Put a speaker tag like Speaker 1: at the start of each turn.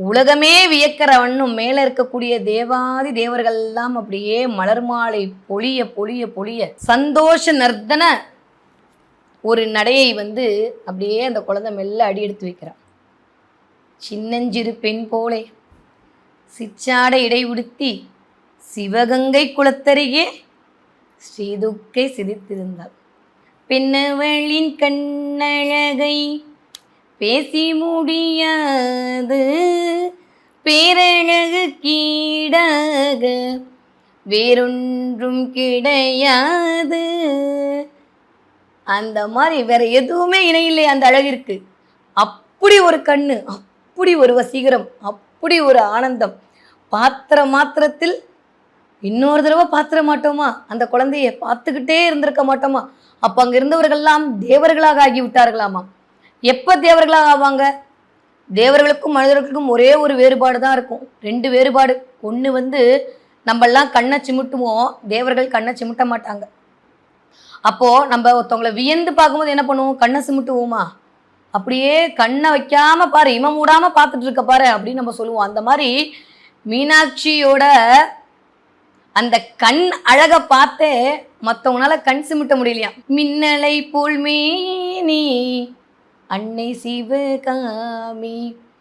Speaker 1: உலகமே வியக்கிற வண்ணம் மேல இருக்கக்கூடிய தேவாதி தேவர்கள் எல்லாம் அப்படியே மலர் மாலை பொழிய பொழிய பொழிய சந்தோஷ நர்த்தன ஒரு நடையை வந்து அப்படியே அந்த குழந்தை மெல்ல அடி எடுத்து வைக்கிறான். சின்னஞ்சிறு பெண் போலே சிச்சாடை இடை உடுத்தி சிவகங்கை குளத்தருகே ஸ்ரீதுக்கை சிரித்திருந்தாள். பெண்ணவளின் கண்ணழகை பேசி முடியாது, பேரழகு கீடாக வேறொன்றும் கிடையாது. அந்த மாதிரி வேற எதுவுமே இணையில்லை அந்த அழகிற்கு. அப்படி ஒரு கண்ணு, அப்படி ஒரு வசீகரம், அப்படி ஒரு ஆனந்தம். பாத்திர மாத்திரத்தில் இன்னொரு தடவை பாத்திர மாட்டோமா? அந்த குழந்தைய பார்த்துக்கிட்டே இருந்திருக்க மாட்டோமா? அப்ப அங்க இருந்தவர்கள்லாம் தேவர்களாக ஆகிவிட்டார்களாமா. எப்ப தேவர்களாக ஆவாங்க? தேவர்களுக்கும் மனிதர்களுக்கும் ஒரே ஒரு வேறுபாடு தான் இருக்கும். 2 வேறுபாடு. ஒன்று வந்து நம்மெல்லாம் கண்ணை சிமிட்டுவோம், தேவர்கள் கண்ணை சிமிட்ட மாட்டாங்க. அப்போ நம்ம ஒருத்தவங்களை வியந்து பார்க்கும்போது என்ன பண்ணுவோம்? கண்ணை சிமிட்டுவோமா? அப்படியே கண்ணை வைக்காம பாரு, இம மூடாம பார்த்துட்டு இருக்க பாரு அப்படின்னு நம்ம சொல்லுவோம். அந்த மாதிரி மீனாட்சியோட அந்த கண் அழகை பார்த்தே மற்றவங்களால கண் சிமிட்ட முடியலையா. மின்னலை போல் மேனி அன்னை சிவகாமி